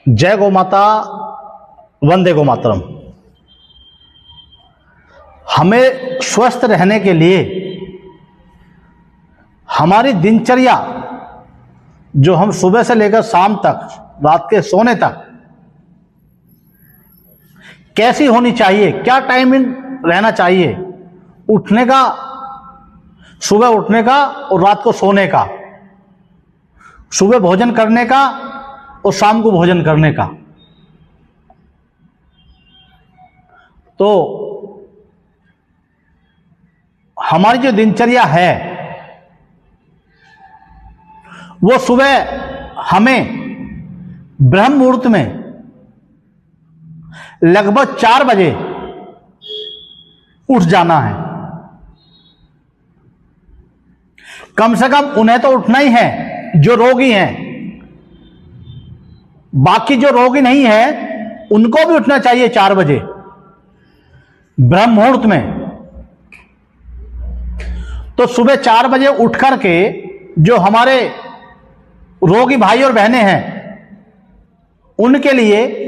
जय गौ माता, वंदे गौ मातरम। हमें स्वस्थ रहने के लिए हमारी दिनचर्या जो हम सुबह से लेकर शाम तक, रात के सोने तक कैसी होनी चाहिए, क्या टाइमिंग रहना चाहिए उठने का, सुबह उठने का और रात को सोने का, सुबह भोजन करने का और शाम को भोजन करने का। तो हमारी जो दिनचर्या है वो सुबह हमें ब्रह्म मुहूर्त में लगभग 4 बजे उठ जाना है। कम से कम उन्हें तो उठना ही है जो रोगी हैं, बाकी जो रोगी नहीं है उनको भी उठना चाहिए 4 बजे ब्रह्म मुहूर्त में। तो सुबह 4 बजे उठ करके जो हमारे रोगी भाई और बहनें हैं उनके लिए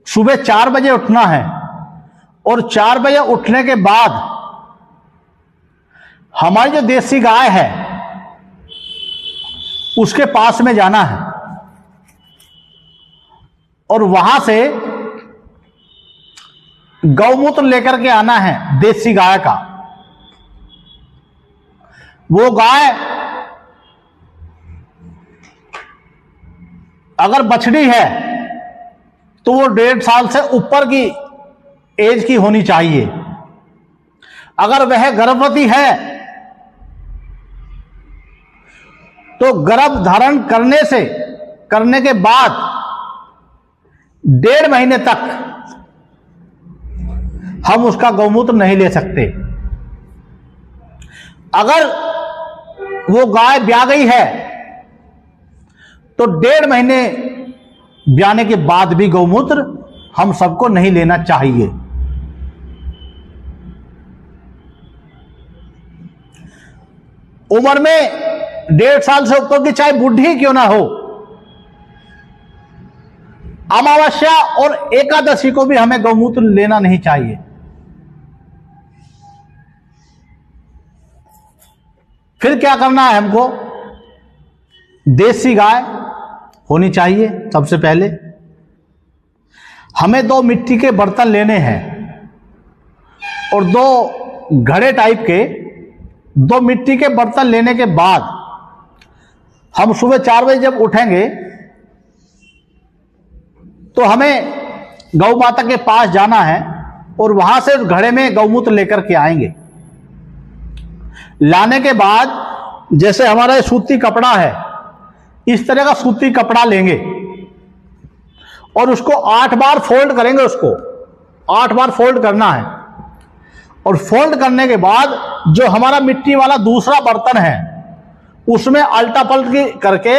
सुबह 4 बजे उठना है, और 4 बजे उठने के बाद हमारी जो देसी गाय है उसके पास में जाना है और वहां से गौमूत्र लेकर के आना है देसी गाय का। वो गाय अगर बछड़ी है तो वो 1.5 साल से ऊपर की एज की होनी चाहिए। अगर वह गर्भवती है तो गर्भ धारण करने के बाद 1.5 महीने तक हम उसका गौमूत्र नहीं ले सकते। अगर वो गाय ब्याह गई है तो 1.5 महीने ब्याने के बाद भी गौमूत्र हम सबको नहीं लेना चाहिए। उम्र में 1.5 साल से ऊपर की चाहे बूढ़ी क्यों ना हो, अमावस्या और एकादशी को भी हमें गौमूत्र लेना नहीं चाहिए। फिर क्या करना है हमको? देसी गाय होनी चाहिए। सबसे पहले हमें 2 मिट्टी के बर्तन लेने हैं और 2 घड़े टाइप के 2 मिट्टी के बर्तन लेने के बाद हम सुबह 4 बजे जब उठेंगे तो हमें गौ माता के पास जाना है और वहां से घड़े में गौमूत्र लेकर के आएंगे। लाने के बाद जैसे हमारा सूती कपड़ा है, इस तरह का सूती कपड़ा लेंगे और उसको 8 बार फोल्ड करेंगे। उसको 8 बार फोल्ड करना है और फोल्ड करने के बाद जो हमारा मिट्टी वाला दूसरा बर्तन है उसमें अल्टा पलट करके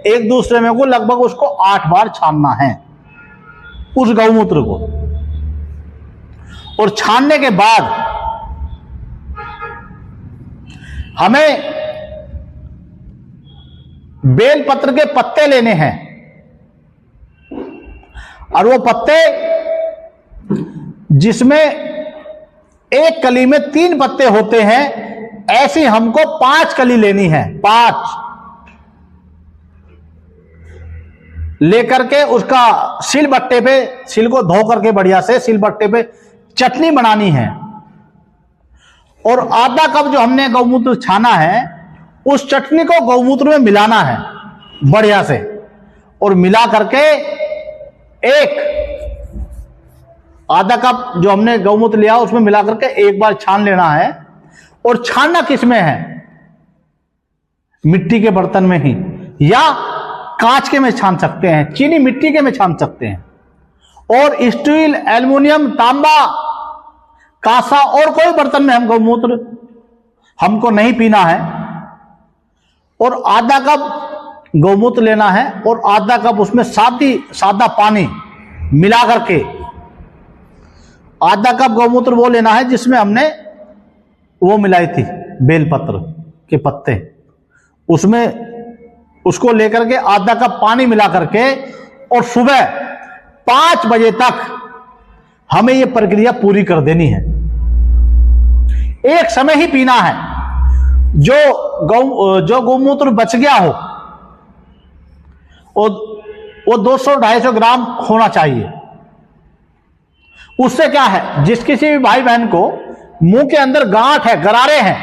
एक दूसरे में को लगभग उसको 8 बार छानना है उस गौमूत्र को। और छानने के बाद हमें बेलपत्र के पत्ते लेने हैं और वो पत्ते जिसमें एक कली में 3 पत्ते होते हैं, ऐसी हमको 5 कली लेनी है। 5 लेकर के उसका सिलबट्टे पे, सिल को धो करके बढ़िया से सिलबट्टे पे चटनी बनानी है। और आधा कप जो हमने गौमूत्र छाना है उस चटनी को गौमूत्र में मिलाना है बढ़िया से, और मिला करके एक आधा कप जो हमने गौमूत्र लिया उसमें मिला करके एक बार छान लेना है। और छानना किस में है? मिट्टी के बर्तन में ही, या कांच के में छान सकते हैं, चीनी मिट्टी के में छान सकते हैं, और स्टील, एल्युमिनियम, तांबा, कांसा और कोई बर्तन में हम गौमूत्र हमको नहीं पीना है। और आधा कप गौमूत्र लेना है और आधा कप उसमें सादा पानी मिला करके, आधा कप गौमूत्र वो लेना है जिसमें हमने वो मिलाई थी बेलपत्र के पत्ते, उसमें उसको लेकर के आधा कप पानी मिला करके और सुबह 5 बजे तक हमें यह प्रक्रिया पूरी कर देनी है। एक समय ही पीना है। जो गौमूत्र बच गया हो वो 200-250 ग्राम होना चाहिए। उससे क्या है, जिस किसी भी भाई बहन को मुंह के अंदर गांठ है, गरारे हैं,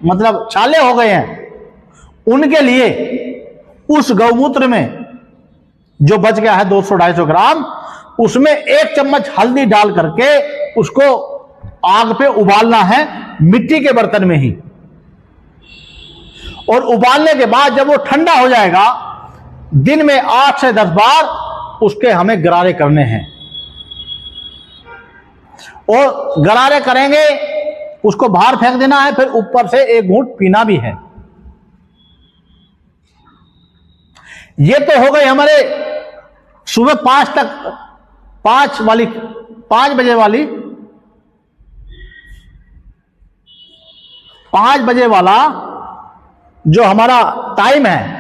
मतलब छाले हो गए हैं, उनके लिए उस गौमूत्र में जो बच गया है 200-250 ग्राम, उसमें 1 चम्मच हल्दी डाल करके उसको आग पे उबालना है, मिट्टी के बर्तन में ही। और उबालने के बाद जब वो ठंडा हो जाएगा, दिन में 8 से 10 बार उसके हमें गरारे करने हैं। और गरारे करेंगे, उसको बाहर फेंक देना है, फिर ऊपर से 1 घूंट पीना भी है। ये तो हो गई हमारे सुबह 5 बजे वाला जो हमारा टाइम है,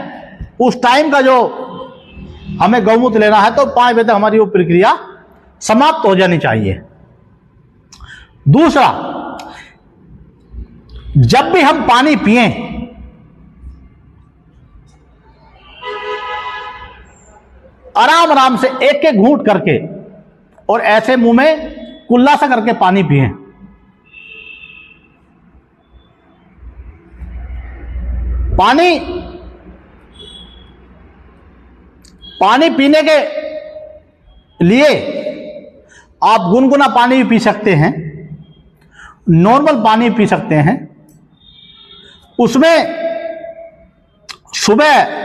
उस टाइम का जो हमें गौमूत्र लेना है, तो 5 बजे तक हमारी वो प्रक्रिया समाप्त हो जानी चाहिए। दूसरा, जब भी हम पानी पिएं, आराम आराम से 1-1 घूंट करके और ऐसे मुंह में कुल्ला सा करके पानी पिएं। पानी पीने के लिए आप गुनगुना पानी भी पी सकते हैं, नॉर्मल पानी पी सकते हैं। उसमें सुबह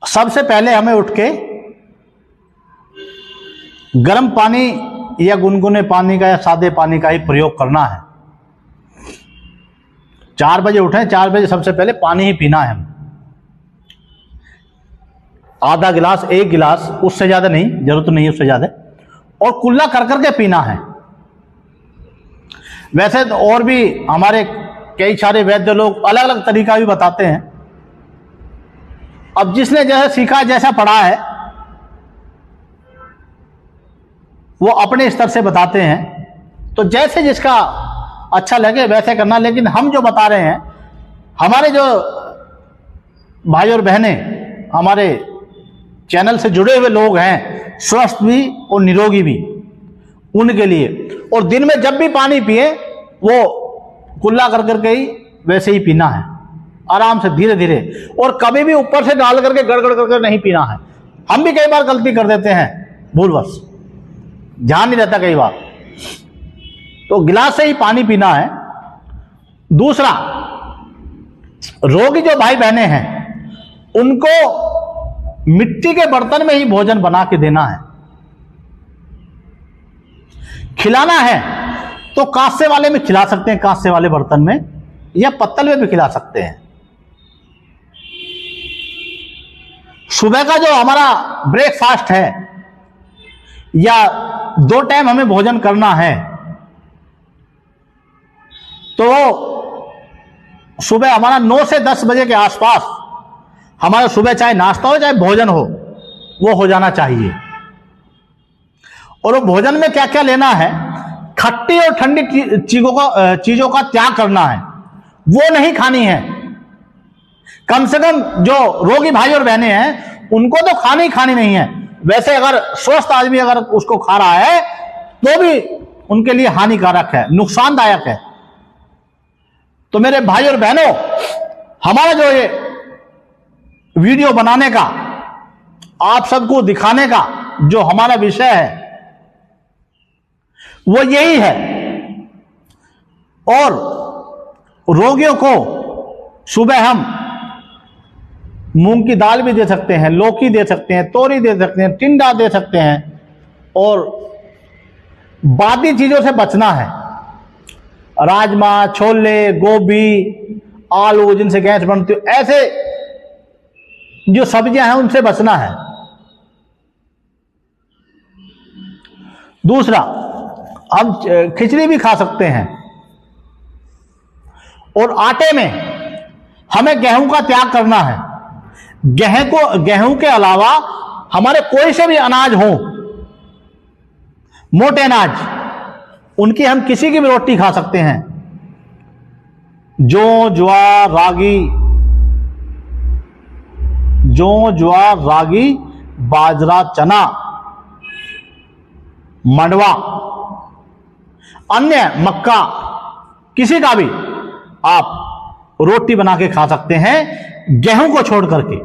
सबसे पहले हमें उठ के गर्म पानी या गुनगुने पानी का या सादे पानी का ही प्रयोग करना है। 4 बजे उठें, 4 बजे सबसे पहले पानी ही पीना है। आधा गिलास, 1 गिलास, उससे ज्यादा नहीं, जरूरत नहीं है उससे ज्यादा, और कुल्ला कर करके पीना है। वैसे तो और भी हमारे कई सारे वैद्य लोग अलग अलग तरीका भी बताते हैं। अब जिसने जैसा सीखा, जैसा पढ़ा है, वो अपने स्तर से बताते हैं। तो जैसे जिसका अच्छा लगे वैसे करना। लेकिन हम जो बता रहे हैं, हमारे जो भाई और बहनें हमारे चैनल से जुड़े हुए लोग हैं, स्वस्थ भी और निरोगी भी, उनके लिए। और दिन में जब भी पानी पिए, वो कुल्ला कर करके ही वैसे ही पीना है, आराम से, धीरे धीरे। और कभी भी ऊपर से डाल करके गड़गड़ करके नहीं पीना है। हम भी कई बार गलती कर देते हैं, भूलवश, ध्यान नहीं रहता कई बार। तो गिलास से ही पानी पीना है। दूसरा, रोगी जो भाई बहनें हैं, उनको मिट्टी के बर्तन में ही भोजन बना के देना है। खिलाना है तो कांसे वाले में खिला सकते हैं, कांसे वाले बर्तन में, या पत्तल में भी खिला सकते हैं। सुबह का जो हमारा ब्रेकफास्ट है, या 2 टाइम हमें भोजन करना है, तो सुबह हमारा 9 से 10 बजे के आसपास हमारा सुबह चाहे नाश्ता हो चाहे भोजन हो, वो हो जाना चाहिए। और वो भोजन में क्या क्या लेना है, खट्टी और ठंडी चीजों का त्याग करना है, वो नहीं खानी है। कम से कम जो रोगी भाई और बहनें हैं, उनको तो खानी नहीं है। वैसे अगर स्वस्थ आदमी अगर उसको खा रहा है तो भी उनके लिए हानिकारक है, नुकसानदायक है। तो मेरे भाई और बहनों, हमारा जो ये वीडियो बनाने का, आप सबको दिखाने का जो हमारा विषय है, वो यही है। और रोगियों को सुबह हम मूंग की दाल भी दे सकते हैं, लौकी दे सकते हैं, तोरी दे सकते हैं, टिंडा दे सकते हैं। और बादी चीजों से बचना है, राजमा, छोले, गोभी, आलू जिनसे गैस बनती हो, ऐसे जो सब्जियां हैं उनसे बचना है। दूसरा, हम खिचड़ी भी खा सकते हैं। और आटे में हमें गेहूं का त्याग करना है। गेहूं के अलावा हमारे कोई से भी अनाज हो, मोटे अनाज, उनकी हम किसी की भी रोटी खा सकते हैं। जौ, ज्वार, रागी, बाजरा, चना, मंडवा, अन्य मक्का, किसी का भी आप रोटी बना के खा सकते हैं, गेहूं को छोड़ करके।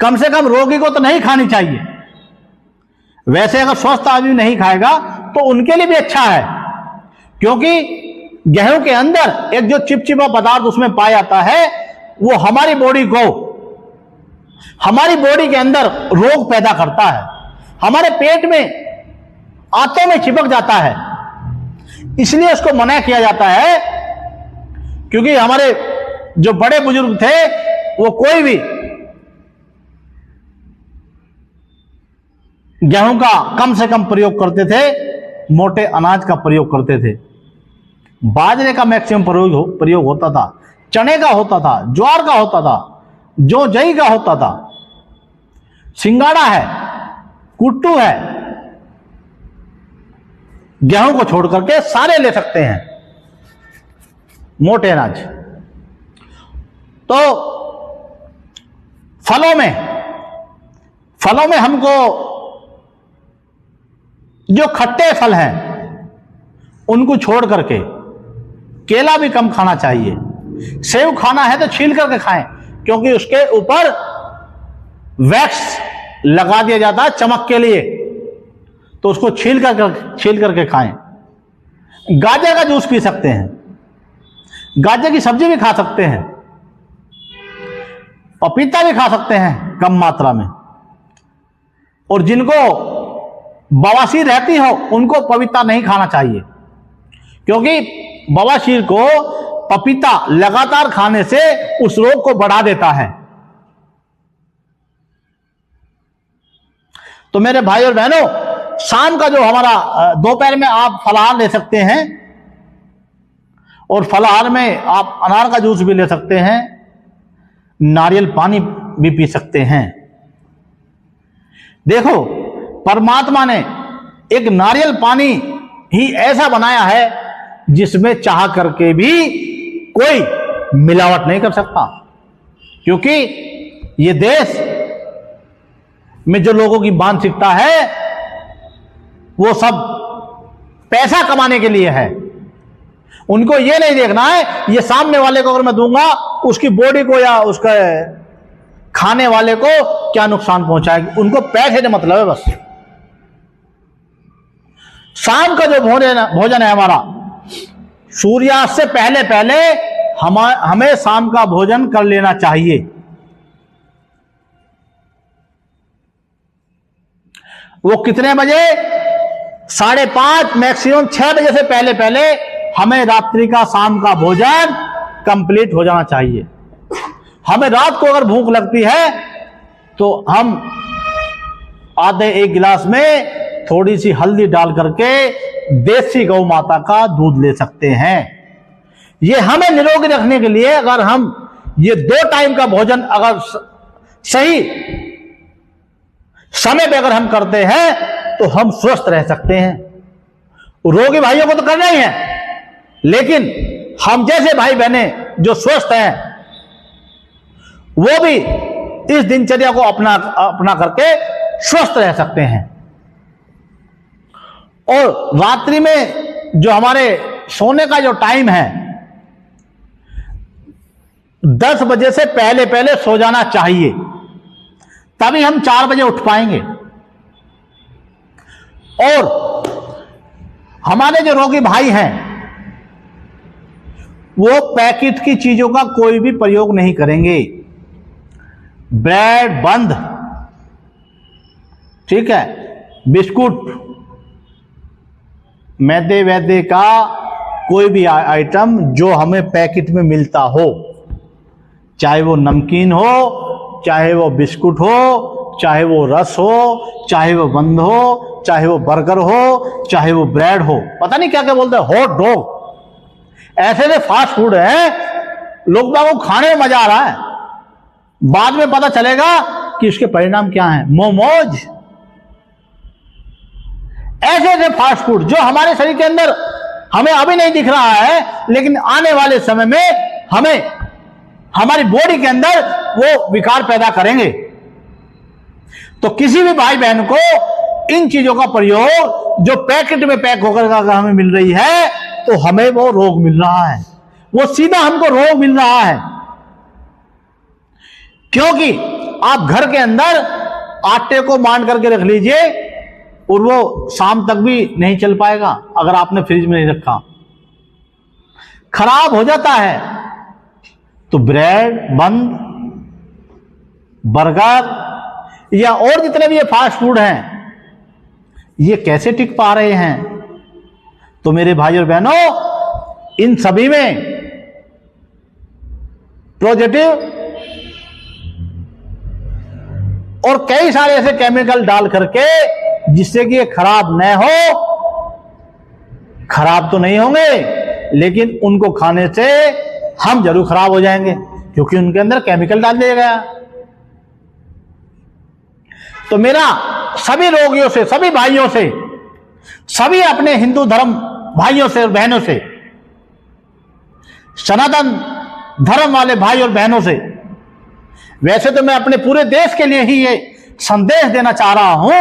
कम से कम रोगी को तो नहीं खानी चाहिए। वैसे अगर स्वस्थ आदमी नहीं खाएगा तो उनके लिए भी अच्छा है, क्योंकि गेहूं के अंदर एक जो चिपचिपा पदार्थ उसमें पाया जाता है, वो हमारी बॉडी के अंदर रोग पैदा करता है, हमारे पेट में आंतों में चिपक जाता है। इसलिए उसको मना किया जाता है, क्योंकि हमारे जो बड़े बुजुर्ग थे वो कोई भी गेहूं का कम से कम प्रयोग करते थे, मोटे अनाज का प्रयोग करते थे। बाजरे का मैक्सिमम प्रयोग होता था, चने का होता था, ज्वार का होता था, जई का होता था, सिंगाड़ा है, कुट्टू है। गेहूं को छोड़ करके सारे ले सकते हैं मोटे अनाज। तो फलों में हमको जो खट्टे फल हैं उनको छोड़ करके केला भी कम खाना चाहिए। सेब खाना है तो छील करके खाएं, क्योंकि उसके ऊपर वैक्स लगा दिया जाता है चमक के लिए, तो उसको छील करके खाएं। गाजर का जूस पी सकते हैं, गाजर की सब्जी भी खा सकते हैं, पपीता भी खा सकते हैं कम मात्रा में। और जिनको बवासीर रहती हो उनको पपीता नहीं खाना चाहिए, क्योंकि बवासीर को पपीता लगातार खाने से उस रोग को बढ़ा देता है। तो मेरे भाई और बहनों, शाम का जो हमारा दोपहर में आप फलाहार ले सकते हैं, और फलाहार में आप अनार का जूस भी ले सकते हैं, नारियल पानी भी पी सकते हैं। देखो, परमात्मा ने एक नारियल पानी ही ऐसा बनाया है जिसमें चाह करके भी कोई मिलावट नहीं कर सकता, क्योंकि ये देश में जो लोगों की मानसिकता है वो सब पैसा कमाने के लिए है। उनको ये नहीं देखना है ये सामने वाले को अगर मैं दूंगा उसकी बॉडी को या उसका खाने वाले को क्या नुकसान पहुंचाएगी। उनको पैसे से मतलब है बस। शाम का जो भोजन है हमारा, सूर्यास्त से पहले पहले हमें शाम का भोजन कर लेना चाहिए। वो कितने बजे? 5:30 मैक्सिमम 6 बजे से पहले पहले हमें रात्रि का शाम का भोजन कंप्लीट हो जाना चाहिए। हमें रात को अगर भूख लगती है तो हम आधे 1 गिलास में थोड़ी सी हल्दी डाल करके देसी गौ माता का दूध ले सकते हैं। ये हमें निरोगी रखने के लिए अगर हम ये 2 टाइम का भोजन अगर सही समय पे अगर हम करते हैं तो हम स्वस्थ रह सकते हैं। रोगी भाइयों को तो करना ही है, लेकिन हम जैसे भाई बहने जो स्वस्थ हैं वो भी इस दिनचर्या को अपना करके स्वस्थ रह सकते हैं। और रात्रि में जो हमारे सोने का जो टाइम है 10 बजे से पहले पहले सो जाना चाहिए, तभी हम 4 बजे उठ पाएंगे। और हमारे जो रोगी भाई हैं वो पैकेट की चीजों का कोई भी प्रयोग नहीं करेंगे। ब्रेड बंद, ठीक है, बिस्कुट, मैदे वैदे का कोई भी आइटम जो हमें पैकेट में मिलता हो, चाहे वो नमकीन हो, चाहे वो बिस्कुट हो, चाहे वो रस हो, चाहे वो बंद हो, चाहे वो बर्गर हो, चाहे वो ब्रेड हो, पता नहीं क्या क्या बोलते हैं, हॉट डॉग, ऐसे ऐसे फास्ट फूड है, लोग बागों को खाने में मजा आ रहा है। बाद में पता चलेगा कि उसके परिणाम क्या हैं। मोमोज, ऐसे ऐसे फास्ट फूड जो हमारे शरीर के अंदर हमें अभी नहीं दिख रहा है, लेकिन आने वाले समय में हमें हमारी बॉडी के अंदर वो विकार पैदा करेंगे। तो किसी भी भाई बहन को इन चीजों का प्रयोग जो पैकेट में पैक होकर अगर हमें मिल रही है, तो हमें वो रोग मिल रहा है, वो सीधा हमको रोग मिल रहा है। क्योंकि आप घर के अंदर आटे को बांध करके रख लीजिए और वो शाम तक भी नहीं चल पाएगा अगर आपने फ्रिज में नहीं रखा, खराब हो जाता है। तो ब्रेड, बन, बर्गर या और जितने भी ये फास्ट फूड हैं, ये कैसे टिक पा रहे हैं? तो मेरे भाई और बहनों, इन सभी में प्रोजेटिव और कई सारे ऐसे केमिकल डाल करके जिससे कि ये खराब न हो, खराब तो नहीं होंगे लेकिन उनको खाने से हम जरूर खराब हो जाएंगे, क्योंकि उनके अंदर केमिकल डाल दिया गया। तो मेरा सभी रोगियों से, सभी भाइयों से, सभी अपने हिंदू धर्म भाइयों से और बहनों से, सनातन धर्म वाले भाई और बहनों से, वैसे तो मैं अपने पूरे देश के लिए ही ये संदेश देना चाह रहा हूं,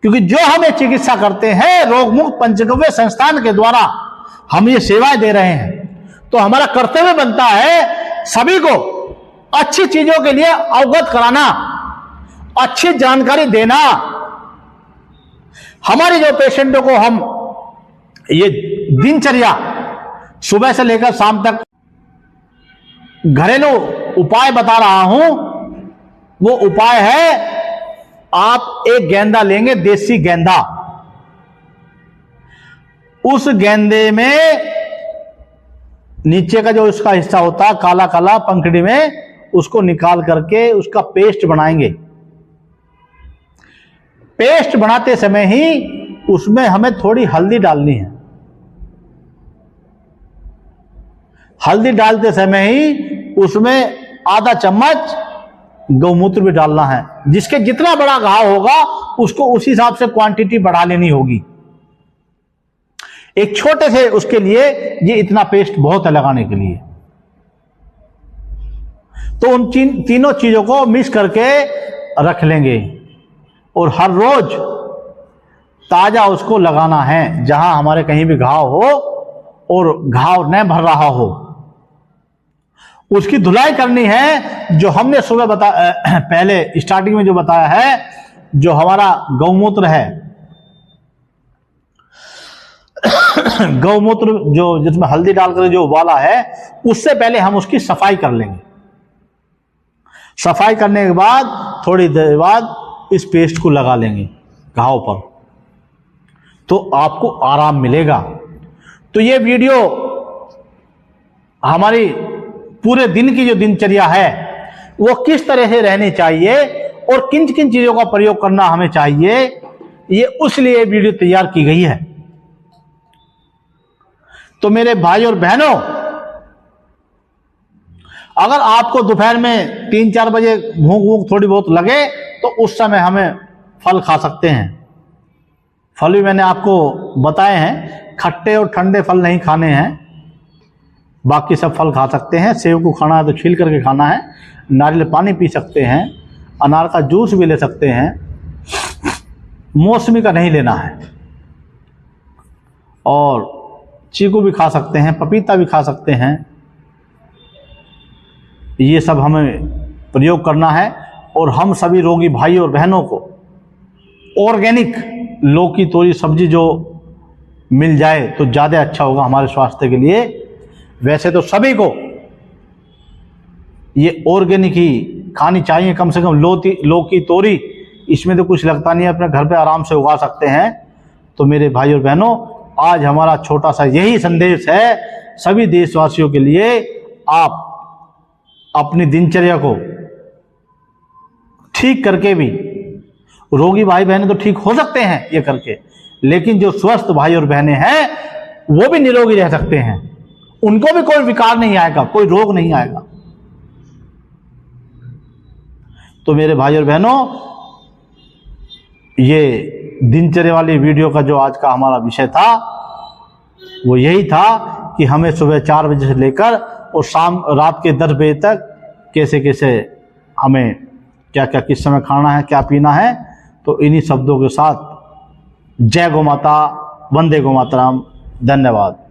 क्योंकि जो हम ये चिकित्सा करते हैं रोग मुक्त पंचगव्य संस्थान के द्वारा हम ये सेवाएं दे रहे हैं, तो हमारा कर्तव्य बनता है सभी को अच्छी चीजों के लिए अवगत कराना, अच्छी जानकारी देना। हमारे जो पेशेंटों को हम ये दिनचर्या सुबह से लेकर शाम तक घरेलू उपाय बता रहा हूं, वो उपाय है, आप एक गेंदा लेंगे, देसी गेंदा, उस गेंदे में नीचे का जो उसका हिस्सा होता है काला काला पंखड़ी में, उसको निकाल करके उसका पेस्ट बनाएंगे। पेस्ट बनाते समय ही उसमें हमें थोड़ी हल्दी डालनी है। हल्दी डालते समय ही उसमें आधा चम्मच गौमूत्र भी डालना है। जिसके जितना बड़ा घाव होगा उसको उस हिसाब से क्वांटिटी बढ़ा लेनी होगी। एक छोटे से उसके लिए ये इतना पेस्ट बहुत है लगाने के लिए। तो उन तीनों चीजों को मिक्स करके रख लेंगे और हर रोज ताजा उसको लगाना है जहां हमारे कहीं भी घाव हो और घाव न भर रहा हो, उसकी धुलाई करनी है। जो हमने सुबह पहले स्टार्टिंग में जो बताया है, जो हमारा गौमूत्र है, गौमूत्र जो जिसमें हल्दी डालकर जो उबाला है, उससे पहले हम उसकी सफाई कर लेंगे। सफाई करने के बाद थोड़ी देर बाद इस पेस्ट को लगा लेंगे घाव पर, तो आपको आराम मिलेगा। तो ये वीडियो हमारी पूरे दिन की जो दिनचर्या है वो किस तरह से रहनी चाहिए और किन किन चीजों का प्रयोग करना हमें चाहिए, ये उस लिए वीडियो तैयार की गई है। तो मेरे भाई और बहनों, अगर आपको दोपहर में 3-4 बजे भूख वूख थोड़ी बहुत लगे तो उस समय हमें फल खा सकते हैं। फल भी मैंने आपको बताए हैं, खट्टे और ठंडे फल नहीं खाने हैं, बाकी सब फल खा सकते हैं। सेब को खाना है तो छील करके खाना है, नारियल पानी पी सकते हैं, अनार का जूस भी ले सकते हैं, मौसमी का नहीं लेना है, और चीकू भी खा सकते हैं, पपीता भी खा सकते हैं। ये सब हमें प्रयोग करना है। और हम सभी रोगी भाई और बहनों को ऑर्गेनिक लौकी तोरी सब्जी जो मिल जाए तो ज़्यादा अच्छा होगा हमारे स्वास्थ्य के लिए। वैसे तो सभी को ये ऑर्गेनिक ही खानी चाहिए, कम से कम लौकी तोरी, इसमें तो कुछ लगता नहीं है, अपने घर पे आराम से उगा सकते हैं। तो मेरे भाई और बहनों, आज हमारा छोटा सा यही संदेश है सभी देशवासियों के लिए। आप अपनी दिनचर्या को ठीक करके भी, रोगी भाई बहनें तो ठीक हो सकते हैं ये करके, लेकिन जो स्वस्थ भाई और बहनें हैं वो भी निरोगी रह सकते हैं, उनको भी कोई विकार नहीं आएगा, कोई रोग नहीं आएगा। तो मेरे भाई और बहनों, ये दिनचर्या वाली वीडियो का जो आज का हमारा विषय था वो यही था कि हमें सुबह 4 बजे से लेकर और रात के 10 बजे तक कैसे कैसे हमें क्या क्या किस समय खाना है, क्या पीना है। तो इन्हीं शब्दों के साथ जय गौ माता, वंदे गौ मातरम, धन्यवाद।